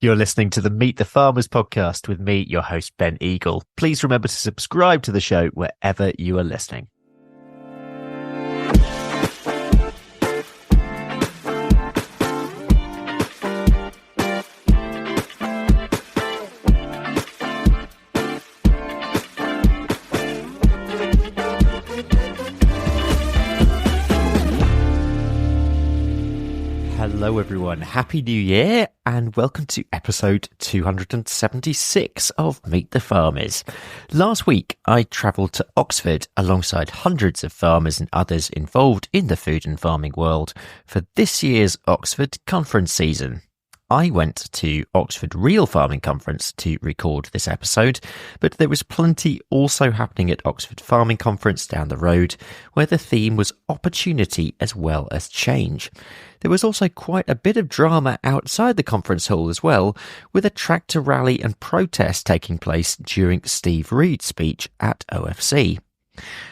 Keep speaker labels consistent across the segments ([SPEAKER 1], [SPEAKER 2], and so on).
[SPEAKER 1] You're listening to the Meet the Farmers podcast with me, your host, Ben Eagle. Please remember to subscribe to the show wherever you are listening. Hello everyone, Happy New Year and welcome to episode 276 of Meet the Farmers. Last week I travelled to Oxford alongside hundreds of farmers and others involved in the food and farming world for this year's Oxford conference season. I went to Oxford Real Farming Conference to record this episode, but there was plenty also happening at Oxford Farming Conference down the road, where the theme was opportunity as well as change. There was also quite a bit of drama outside the conference hall as well, with a tractor rally and protest taking place during Steve Reed's speech at OFC.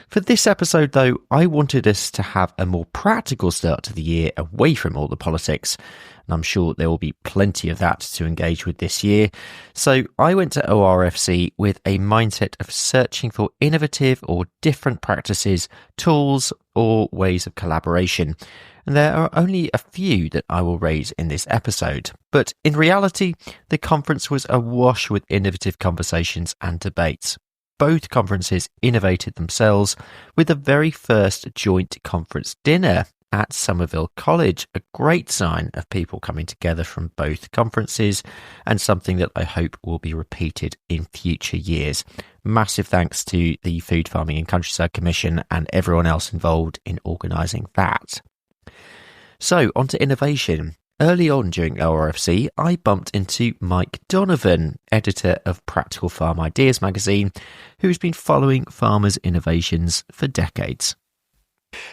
[SPEAKER 1] For this episode, though, I wanted us to have a more practical start to the year away from all the politics, and I'm sure there will be plenty of that to engage with this year. So I went to ORFC with a mindset of searching for innovative or different practices, tools, or ways of collaboration. And there are only a few that I will raise in this episode. But in reality, the conference was awash with innovative conversations and debates. Both conferences innovated themselves with the very first joint conference dinner at Somerville College, a great sign of people coming together from both conferences and something that I hope will be repeated in future years. Massive thanks to the Food Farming and Countryside Commission and everyone else involved in organising that. So, on to innovation. Early on during ORFC, I bumped into Mike Donovan, editor of Practical Farm Ideas magazine, who has been following farmers' innovations for decades.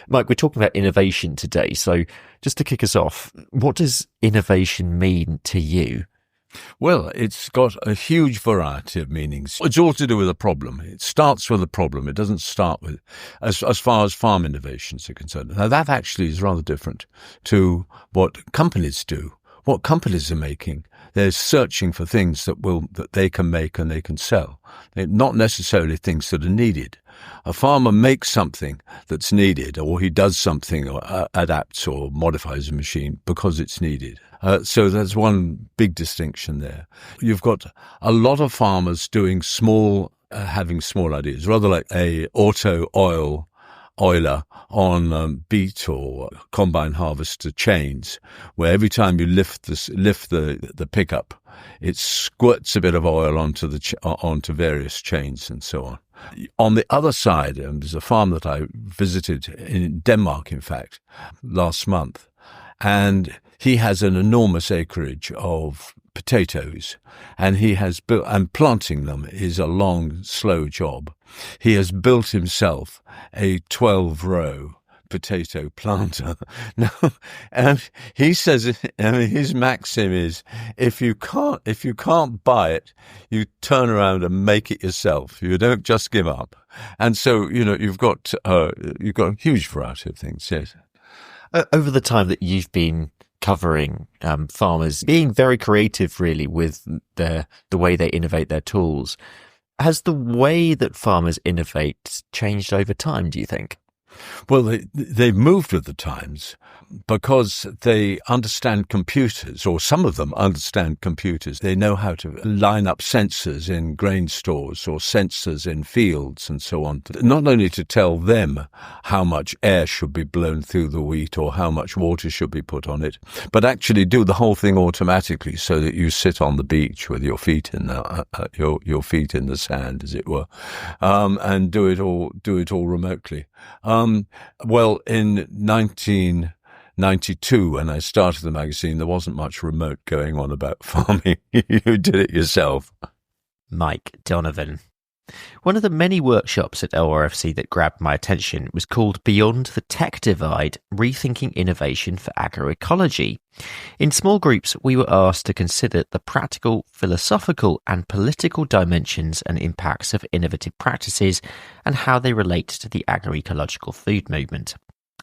[SPEAKER 1] Mike, we're talking about innovation today, so just to kick us off, what does innovation mean to you?
[SPEAKER 2] Well, it's got a huge variety of meanings. It's all to do with a problem. It starts with a problem. It doesn't start with, as far as farm innovations are concerned. Now, that actually is rather different to what companies do, what companies are making. They're searching for things that they can make and they can sell. They're not necessarily things that are needed. A farmer makes something that's needed, or he does something or adapts or modifies a machine because it's needed. So there's one big distinction there. You've got a lot of farmers doing having small ideas, rather like a oiler on beet or combine harvester chains, where every time you lift the pickup, it squirts a bit of oil onto various chains and so on. On the other side, there's a farm that I visited in Denmark, in fact, last month, and he has an enormous acreage of potatoes, and and planting them is a long, slow job. He has built himself a 12-row potato planter. Now, and he says, his maxim is, if you can't buy it, you turn around and make it yourself. You don't just give up. And so, you've got a huge variety of things. Yes.
[SPEAKER 1] Over the time that you've been covering farmers being very creative, really, with the way they innovate their tools, has the way that farmers innovate changed over time, do you think?
[SPEAKER 2] Well, they've moved with the times because they understand computers, or some of them understand computers. They know how to line up sensors in grain stores or sensors in fields and so on, not only to tell them how much air should be blown through the wheat or how much water should be put on it, but actually do the whole thing automatically so that you sit on the beach with your feet in your feet in the sand, as it were, and do it all remotely. Well, in 1992, when I started the magazine, there wasn't much remote going on about farming. You did it yourself.
[SPEAKER 1] Mike Donovan. One of the many workshops at ORFC that grabbed my attention was called Beyond the Tech Divide, Rethinking Innovation for Agroecology. In small groups, we were asked to consider the practical, philosophical and political dimensions and impacts of innovative practices and how they relate to the agroecological food movement.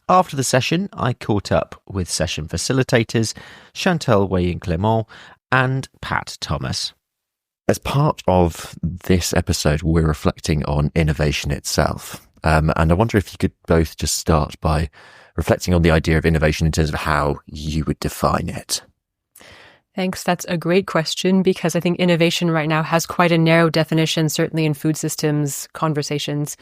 [SPEAKER 1] After the session, I caught up with session facilitators Chantal Weyen-Clement and Pat Thomas. As part of this episode, we're reflecting on innovation itself. And I wonder if you could both just start by reflecting on the idea of innovation in terms of how you would define it.
[SPEAKER 3] Thanks. That's a great question, because I think innovation right now has quite a narrow definition, certainly in food systems conversations.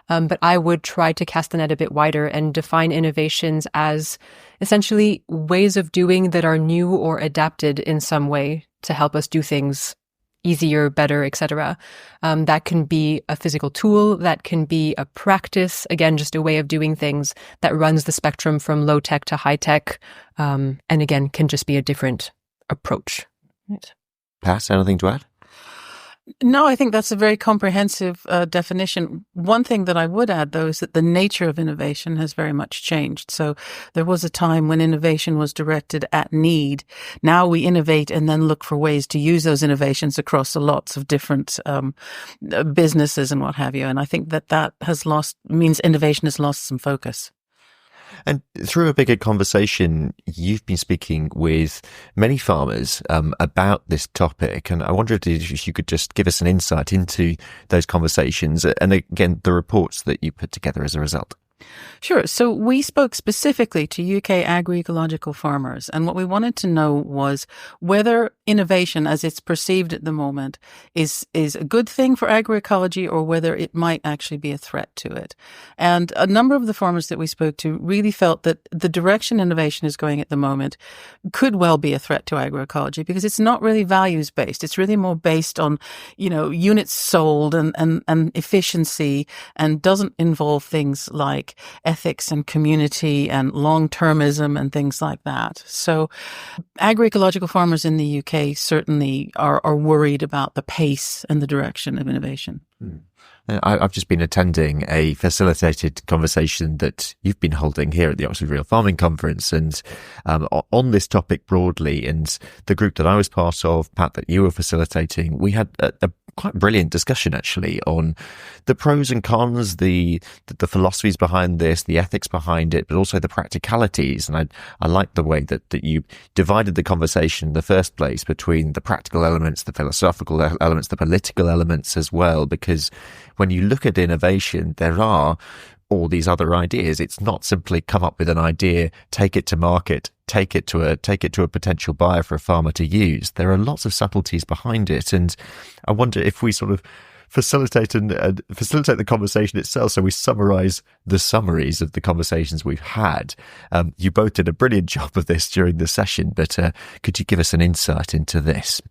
[SPEAKER 3] But I would try to cast the net a bit wider and define innovations as essentially ways of doing that are new or adapted in some way to help us do things easier, better, etc. That can be a physical tool, that can be a practice, again, just a way of doing things that runs the spectrum from low tech to high tech, and again, can just be a different approach. Right.
[SPEAKER 1] Pat, anything to add?
[SPEAKER 4] No, I think that's a very comprehensive definition. One thing that I would add, though, is that the nature of innovation has very much changed. So there was a time when innovation was directed at need. Now we innovate and then look for ways to use those innovations across lots of different businesses and what have you. And I think that means innovation has lost some focus.
[SPEAKER 1] And through a bigger conversation, you've been speaking with many farmers about this topic. And I wondered if you could just give us an insight into those conversations and, again, the reports that you put together as a result.
[SPEAKER 4] Sure. So we spoke specifically to UK agroecological farmers, and what we wanted to know was whether innovation, as it's perceived at the moment, is a good thing for agroecology or whether it might actually be a threat to it. And a number of the farmers that we spoke to really felt that the direction innovation is going at the moment could well be a threat to agroecology, because it's not really values based. It's really more based on, units sold and efficiency, and doesn't involve things like ethics and community and long-termism and things like that. So agroecological farmers in the UK certainly are worried about the pace and the direction of innovation.
[SPEAKER 1] I've just been attending a facilitated conversation that you've been holding here at the Oxford Real Farming Conference, and on this topic broadly. And the group that I was part of, Pat, that you were facilitating, we had a quite brilliant discussion actually on the pros and cons, the philosophies behind this, the ethics behind it, but also the practicalities. And I like the way that you divided the conversation in the first place between the practical elements, the philosophical elements, the political elements as well, because when you look at innovation, there are all these other ideas. It's not simply come up with an idea, take it to market, take it to a potential buyer for a farmer to use. There are lots of subtleties behind it, and I wonder if we sort of facilitate the conversation itself, so we summarize the summaries of the conversations we've had. You both did a brilliant job of this during the session, but could you give us an insight into this?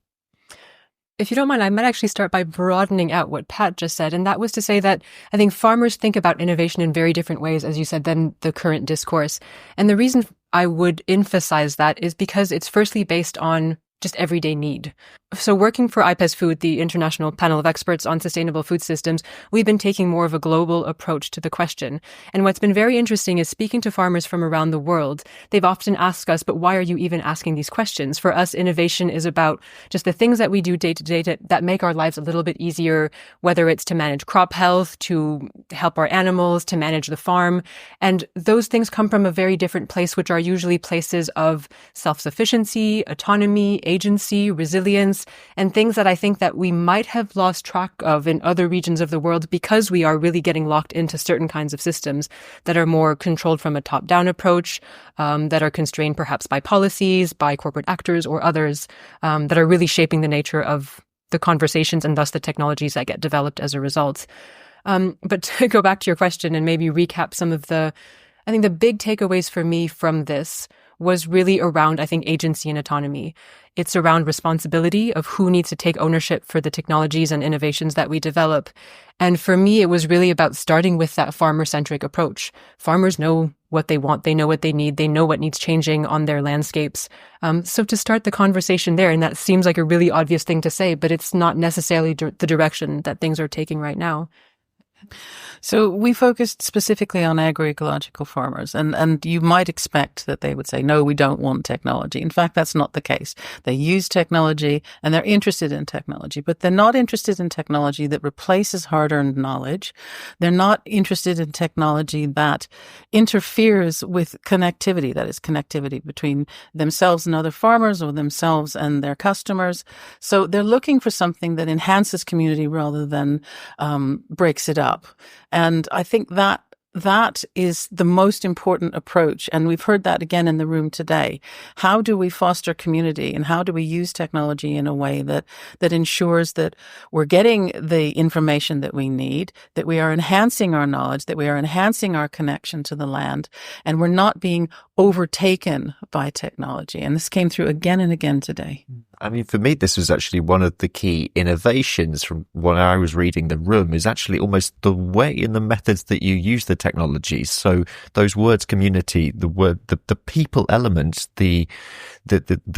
[SPEAKER 3] If you don't mind, I might actually start by broadening out what Pat just said. And that was to say that I think farmers think about innovation in very different ways, as you said, than the current discourse. And the reason I would emphasize that is because it's firstly based on just everyday need. So working for IPES Food, the International Panel of Experts on Sustainable Food Systems, we've been taking more of a global approach to the question. And what's been very interesting is speaking to farmers from around the world. They've often asked us, but why are you even asking these questions? For us, innovation is about just the things that we do day to day that make our lives a little bit easier, whether it's to manage crop health, to help our animals, to manage the farm. And those things come from a very different place, which are usually places of self-sufficiency, autonomy, agency, resilience, and things that I think that we might have lost track of in other regions of the world because we are really getting locked into certain kinds of systems that are more controlled from a top-down approach, that are constrained perhaps by policies, by corporate actors or others, that are really shaping the nature of the conversations and thus the technologies that get developed as a result. But to go back to your question and maybe recap some of I think the big takeaways for me from this was really around, I think, agency and autonomy. It's around responsibility of who needs to take ownership for the technologies and innovations that we develop. And for me, it was really about starting with that farmer-centric approach. Farmers know what they want, they know what they need, they know what needs changing on their landscapes. So to start the conversation there, and that seems like a really obvious thing to say, but it's not necessarily the direction that things are taking right now.
[SPEAKER 4] So we focused specifically on agroecological farmers, and you might expect that they would say, no, we don't want technology. In fact, that's not the case. They use technology and they're interested in technology, but they're not interested in technology that replaces hard-earned knowledge. They're not interested in technology that interferes with connectivity, that is connectivity between themselves and other farmers or themselves and their customers. So they're looking for something that enhances community rather than breaks it up. And I think that is the most important approach. And we've heard that again in the room today. How do we foster community, and how do we use technology in a way that ensures that we're getting the information that we need, that we are enhancing our knowledge, that we are enhancing our connection to the land, and we're not being overtaken by technology. And this came through again and again today.
[SPEAKER 1] I mean, for me, this was actually one of the key innovations from when I was reading the room, is actually almost the way and the methods that you use the technology. So those words, community, the people element, the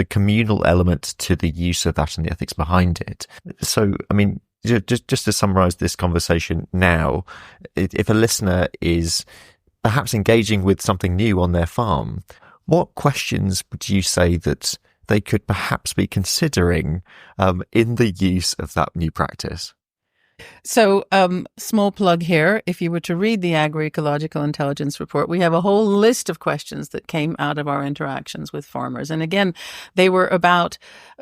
[SPEAKER 1] communal element to the use of that and the ethics behind it. So, I mean, just to summarize this conversation now, if a listener is perhaps engaging with something new on their farm, what questions would you say that they could perhaps be considering in the use of that new practice?
[SPEAKER 4] So, small plug here. If you were to read the Agroecological Intelligence Report, we have a whole list of questions that came out of our interactions with farmers. And again, they were about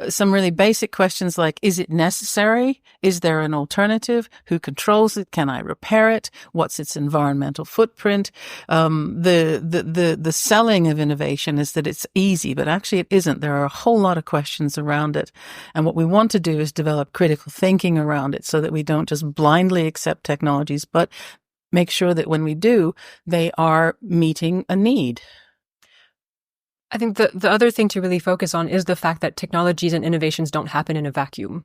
[SPEAKER 4] some really basic questions like, is it necessary? Is there an alternative? Who controls it? Can I repair it? What's its environmental footprint? The selling of innovation is that it's easy, but actually it isn't. There are a whole lot of questions around it. And what we want to do is develop critical thinking around it so that we don't just blindly accept technologies, but make sure that when we do, they are meeting a need.
[SPEAKER 3] I think the other thing to really focus on is the fact that technologies and innovations don't happen in a vacuum.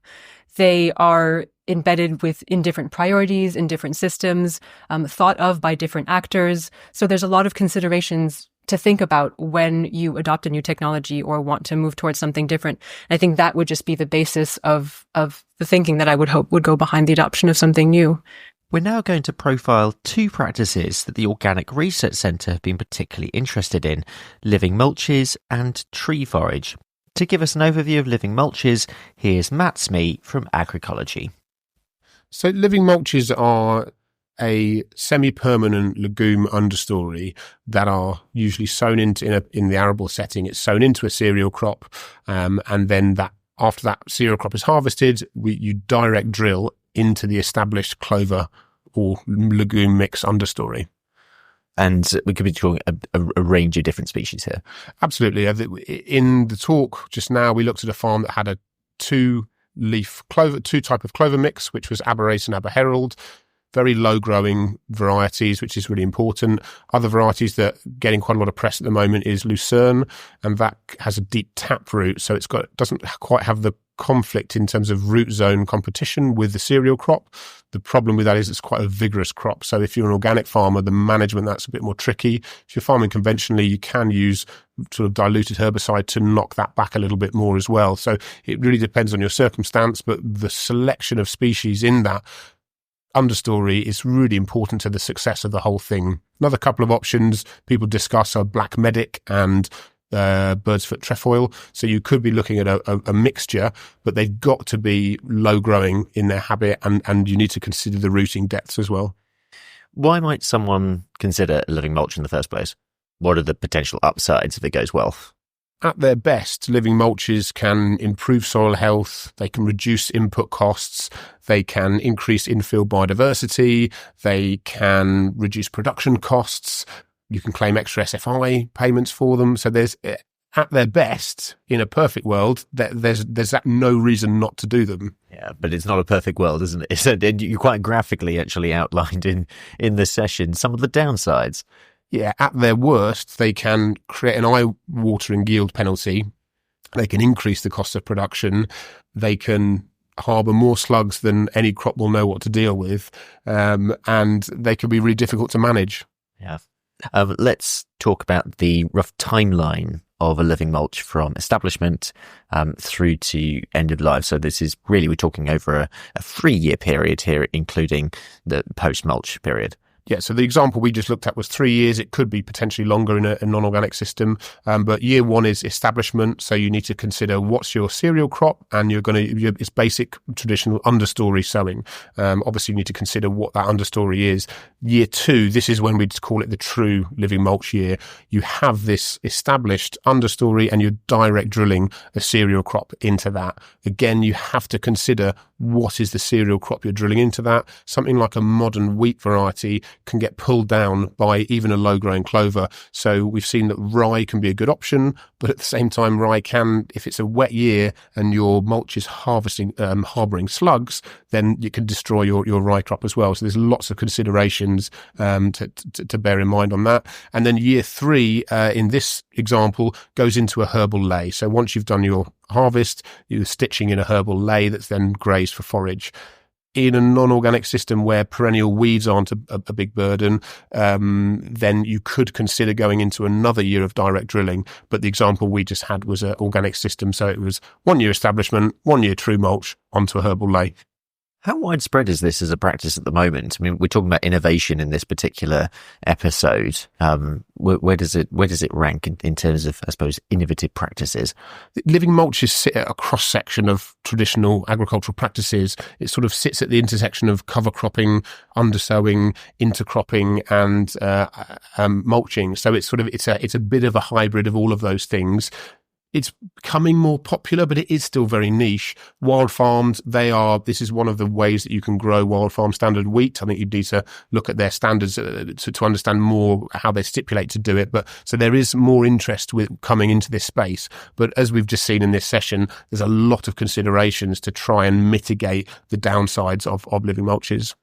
[SPEAKER 3] They are embedded in different priorities, in different systems, thought of by different actors. So there's a lot of considerations to think about when you adopt a new technology or want to move towards something different. I think that would just be the basis of the thinking that I would hope would go behind the adoption of something new.
[SPEAKER 1] We're now going to profile two practices that the Organic Research Centre have been particularly interested in: living mulches and tree forage. To give us an overview of living mulches, here's Matt Smee from Agroecology.
[SPEAKER 5] So living mulches are a semi-permanent legume understory that are usually sown into in the arable setting. It's sown into a cereal crop, and then after that cereal crop is harvested, you direct drill into the established clover or legume mix understory.
[SPEAKER 1] And we could be talking a range of different species here.
[SPEAKER 5] Absolutely. In the talk just now, we looked at a farm that had a two type of clover mix, which was Aberrace and Aberherald. Very low growing varieties, which is really important. Other varieties that are getting quite a lot of press at the moment is Lucerne, and that has a deep tap root, so doesn't quite have the conflict in terms of root zone competition with the cereal crop. The problem with that is it's quite a vigorous crop. So if you're an organic farmer, the management, that's a bit more tricky. If you're farming conventionally, you can use sort of diluted herbicide to knock that back a little bit more as well. So it really depends on your circumstance, but the selection of species in that understory is really important to the success of the whole thing. Another couple of options people discuss are black medic and bird's foot trefoil. So you could be looking at a mixture, but they've got to be low growing in their habit, and you need to consider the rooting depths as well.
[SPEAKER 1] Why might someone consider living mulch in the first place? What are the potential upsides if it goes well?
[SPEAKER 5] At their best, living mulches can improve soil health, they can reduce input costs, they can increase infield biodiversity, they can reduce production costs, you can claim extra SFI payments for them. So there's, at their best, in a perfect world, there's no reason not to do them.
[SPEAKER 1] Yeah, but it's not a perfect world, isn't it? So you quite graphically actually outlined in the session some of the downsides.
[SPEAKER 5] Yeah, at their worst, they can create an eye-watering yield penalty. They can increase the cost of production. They can harbour more slugs than any crop will know what to deal with. And they can be really difficult to manage.
[SPEAKER 1] Yeah. Let's talk about the rough timeline of a living mulch from establishment through to end of life. So this is really, we're talking over a 3-year period here, including the post-mulch period.
[SPEAKER 5] Yeah, so the example we just looked at was 3 years. It could be potentially longer in a non-organic system, but year 1 is establishment. So you need to consider what's your cereal crop, and it's basic traditional understory sowing. Obviously, you need to consider what that understory is. Year 2, this is when we'd call it the true living mulch year. You have this established understory, and you're direct drilling a cereal crop into that. Again, you have to consider what is the cereal crop you're drilling into that. Something like a modern wheat variety can get pulled down by even a low-growing clover. So we've seen that rye can be a good option, but at the same time, rye can, if it's a wet year and your mulch is harbouring slugs, then you can destroy your rye crop as well. So there's lots of considerations to bear in mind on that. And then year 3, in this example, goes into a herbal lay. So once you've done your harvest, you're stitching in a herbal lay that's then grazed for forage. In a non-organic system where perennial weeds aren't a big burden, then you could consider going into another year of direct drilling. But the example we just had was an organic system. So it was 1 year establishment, 1 year true mulch onto a herbal lay.
[SPEAKER 1] How widespread is this as a practice at the moment? I mean, we're talking about innovation in this particular episode. Where does it rank in terms of, I suppose, innovative practices?
[SPEAKER 5] Living mulches sit at a cross-section of traditional agricultural practices. It sort of sits at the intersection of cover cropping, undersowing, intercropping, and mulching. So it's a bit of a hybrid of all of those things. It's becoming more popular, but it is still very niche. Wild farms, this is one of the ways that you can grow wild farm standard wheat. I think you need to look at their standards to understand more how they stipulate to do it. But so there is more interest with coming into this space. But as we've just seen in this session, there's a lot of considerations to try and mitigate the downsides of living mulches.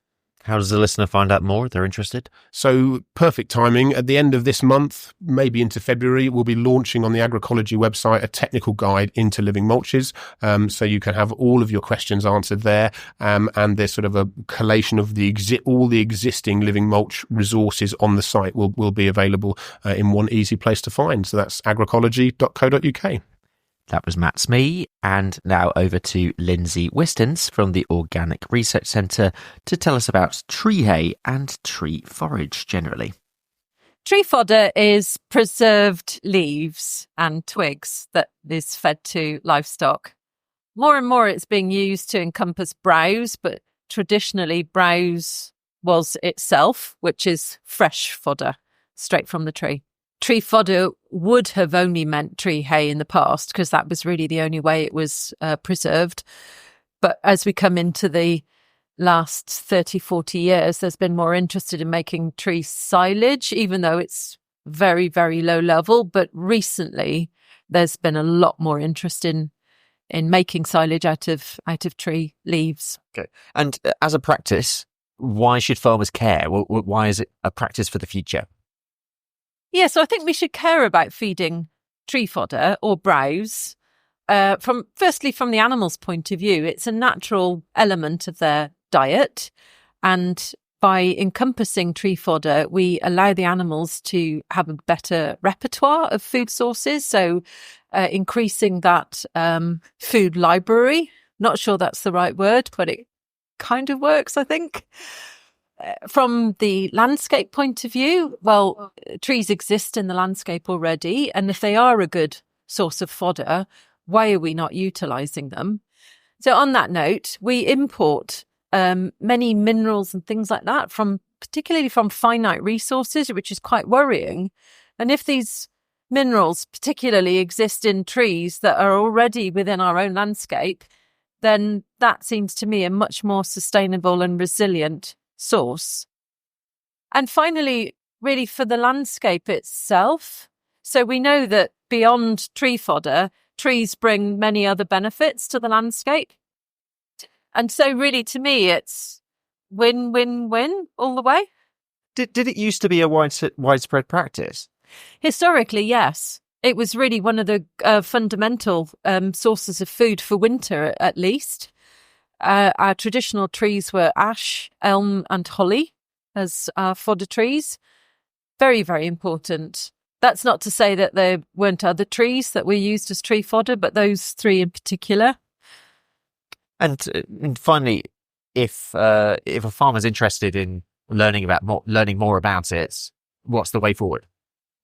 [SPEAKER 1] How does the listener find out more if they're interested?
[SPEAKER 5] So perfect timing. At the end of this month, maybe into February, we'll be launching on the Agroecology website a technical guide into living mulches. So you can have all of your questions answered there. And there's sort of a collation of all the existing living mulch resources on the site will be available in one easy place to find. So that's agroecology.co.uk.
[SPEAKER 1] That was Matt Smee, and now over to Lindsay Wistons from the Organic Research Centre to tell us about tree hay and tree forage generally.
[SPEAKER 6] Tree fodder is preserved leaves and twigs that is fed to livestock. More and more it's being used to encompass browse, but traditionally browse was itself, which is fresh fodder straight from the tree. Tree fodder would have only meant tree hay in the past because that was really the only way it was preserved. But as we come into the last 30, 40 years, there's been more interested in making tree silage, even though it's very, very low level. But recently, there's been a lot more interest in making silage out of tree leaves.
[SPEAKER 1] Okay. And as a practice, why should farmers care? Why is it a practice for the future?
[SPEAKER 6] Yeah, so I think we should care about feeding tree fodder or browse. Firstly, from the animal's point of view, it's a natural element of their diet. And by encompassing tree fodder, we allow the animals to have a better repertoire of food sources. So increasing that food library. Not sure that's the right word, but it kind of works, I think. From the landscape point of view, well, trees exist in the landscape already. And if they are a good source of fodder, why are we not utilising them? So on that note, we import many minerals and things like that particularly from finite resources, which is quite worrying. And if these minerals particularly exist in trees that are already within our own landscape, then that seems to me a much more sustainable and resilient source. And finally, really for the landscape itself. So we know that beyond tree fodder, trees bring many other benefits to the landscape. And so really to me, it's win, win, win all the way.
[SPEAKER 1] Did it used to be a widespread practice?
[SPEAKER 6] Historically, yes. It was really one of the fundamental sources of food for winter, at least. Our traditional trees were ash, elm and holly as our fodder trees. Very, very important. That's not to say that there weren't other trees that were used as tree fodder, but those three in particular.
[SPEAKER 1] And finally, if a farmer's interested in learning more about it, what's the way forward?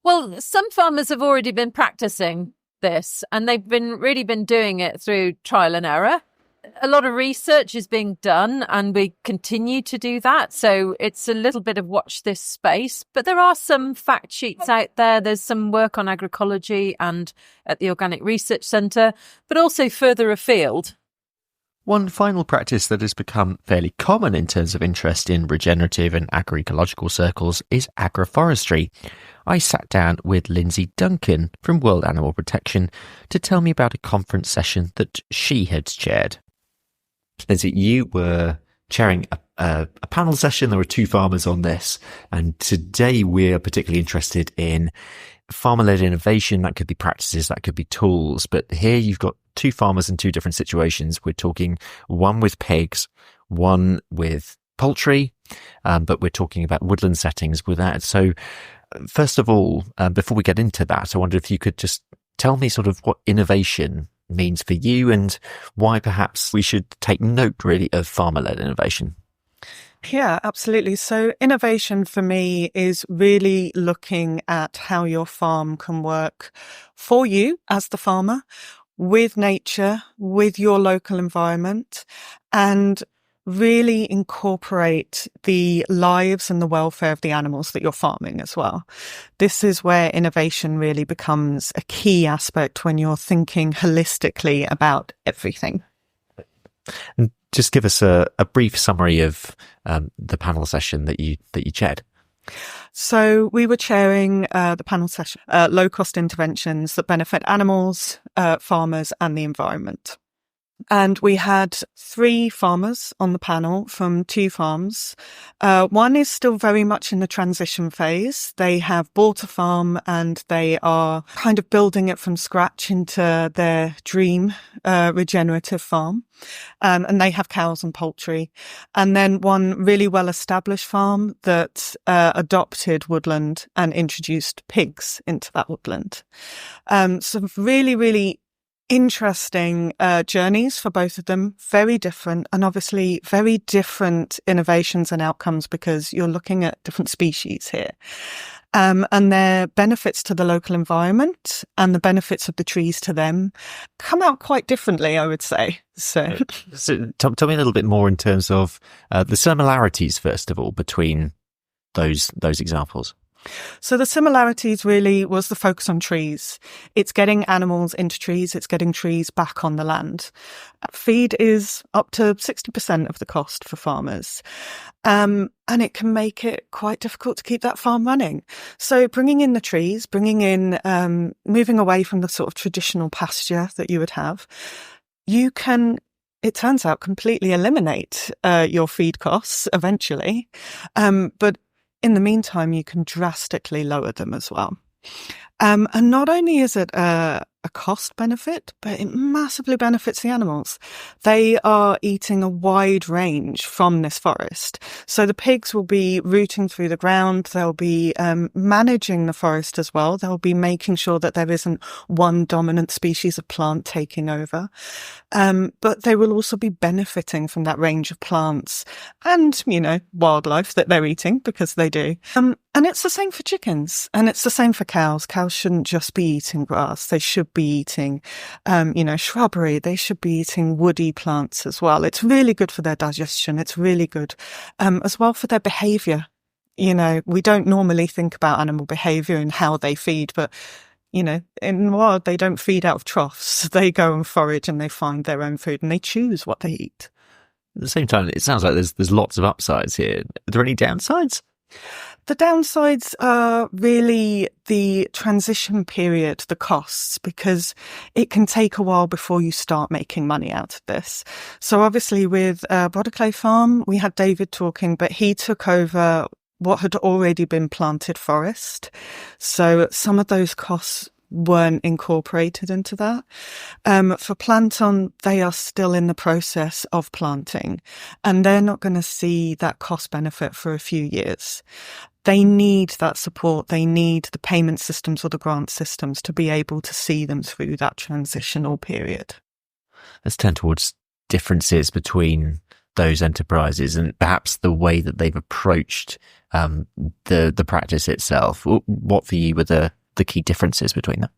[SPEAKER 6] Well, some farmers have already been practicing this, and they've really been doing it through trial and error. A lot of research is being done, and we continue to do that. So it's a little bit of watch this space. But there are some fact sheets out there. There's some work on agroecology and at the Organic Research Centre, but also further afield.
[SPEAKER 1] One final practice that has become fairly common in terms of interest in regenerative and agroecological circles is agroforestry. I sat down with Lindsay Duncan from World Animal Protection to tell me about a conference session that she had chaired. Lindsay, you were chairing a panel session. There were two farmers on this, and today we're particularly interested in farmer-led innovation. That could be practices, that could be tools, but here you've got two farmers in two different situations. We're talking one with pigs, one with poultry, but we're talking about woodland settings with that. So first of all, before we get into that, I wonder if you could just tell me sort of what innovation means for you and why perhaps we should take note really of farmer-led innovation.
[SPEAKER 4] Yeah, absolutely. So innovation for me is really looking at how your farm can work for you as the farmer, with nature, with your local environment, and really incorporate the lives and the welfare of the animals that you're farming as well. This is where innovation really becomes a key aspect when you're thinking holistically about everything.
[SPEAKER 1] And just give us a brief summary of the panel session that you chaired.
[SPEAKER 4] So we were chairing the panel session, low-cost interventions that benefit animals, farmers and the environment. And we had three farmers on the panel from two farms. One is still very much in the transition phase. They have bought a farm and they are kind of building it from scratch into their dream regenerative farm. And they have cows and poultry. And then one really well-established farm that adopted woodland and introduced pigs into that woodland. So really, really interesting journeys for both of them, very different, and obviously very different innovations and outcomes because you're looking at different species here. And their benefits to the local environment and the benefits of the trees to them come out quite differently, I would say. So
[SPEAKER 1] tell me a little bit more in terms of the similarities, first of all, between those examples.
[SPEAKER 4] So the similarities really was the focus on trees. It's getting animals into trees. It's getting trees back on the land. Feed is up to 60% of the cost for farmers. And it can make it quite difficult to keep that farm running. So bringing in the trees, moving away from the sort of traditional pasture that you would have, you can, it turns out, completely eliminate your feed costs eventually. But in the meantime, you can drastically lower them as well. And not only is it a cost benefit, but it massively benefits the animals. They are eating a wide range from this forest. So the pigs will be rooting through the ground. They'll be managing the forest as well. They'll be making sure that there isn't one dominant species of plant taking over. But they will also be benefiting from that range of plants and, wildlife that they're eating, because they do. And it's the same for chickens, and it's the same for cows. Cows shouldn't just be eating grass. They should be eating, shrubbery. They should be eating woody plants as well. It's really good for their digestion. It's really good, as well for their behavior. We don't normally think about animal behavior and how they feed, but in the wild, they don't feed out of troughs. They go and forage and they find their own food and they choose what they eat.
[SPEAKER 1] At the same time, it sounds like there's lots of upsides here. Are there any downsides?
[SPEAKER 4] The downsides are really the transition period, the costs, because it can take a while before you start making money out of this. So obviously with Bodaclay Farm, we had David talking, but he took over what had already been planted forest. So some of those costs
[SPEAKER 7] weren't incorporated into that. For plantain, they are still in the process of planting, and they're not going to see that cost benefit for a few years. They need that support. They need the payment systems or the grant systems to be able to see them through that transitional period.
[SPEAKER 1] Let's turn towards differences between those enterprises and perhaps the way that they've approached the practice itself. What for you were the key differences between them?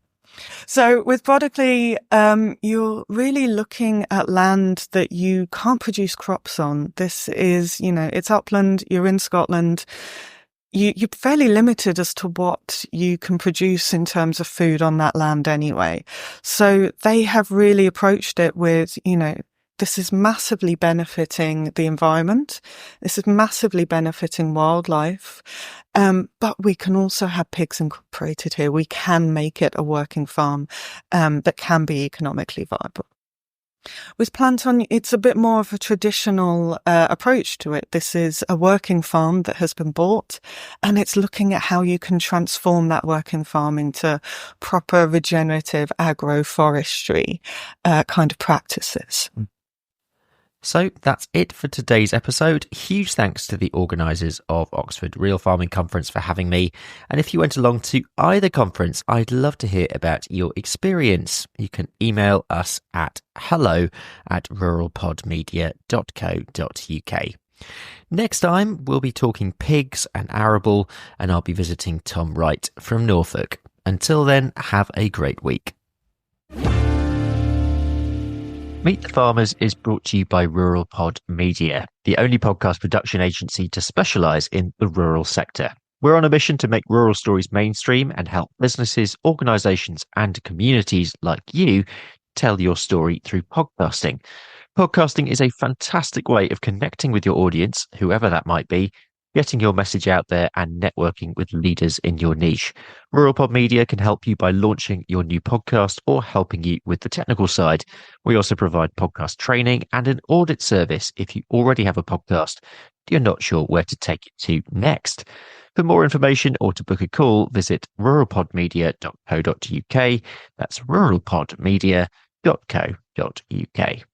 [SPEAKER 7] So with Broadacre, you're really looking at land that you can't produce crops on. This is, it's upland, you're in Scotland. You're fairly limited as to what you can produce in terms of food on that land anyway. So they have really approached it with, this is massively benefiting the environment. This is massively benefiting wildlife. But we can also have pigs incorporated here. We can make it a working farm that can be economically viable. With plantain, it's a bit more of a traditional approach to it. This is a working farm that has been bought, and it's looking at how you can transform that working farm into proper regenerative agroforestry kind of practices.
[SPEAKER 1] So that's it for today's episode. Huge thanks to the organisers of Oxford Real Farming Conference for having me. And if you went along to either conference, I'd love to hear about your experience. You can email us at hello@ruralpodmedia.co.uk. Next time, we'll be talking pigs and arable, and I'll be visiting Tom Wright from Norfolk. Until then, have a great week. Meet the Farmers is brought to you by RuralPod Media, the only podcast production agency to specialise in the rural sector. We're on a mission to make rural stories mainstream and help businesses, organisations and communities like you tell your story through podcasting. Podcasting is a fantastic way of connecting with your audience, whoever that might be, getting your message out there and networking with leaders in your niche. RuralPod Media can help you by launching your new podcast or helping you with the technical side. We also provide podcast training and an audit service if you already have a podcast, you're not sure where to take it to next. For more information or to book a call, visit ruralpodmedia.co.uk. That's ruralpodmedia.co.uk.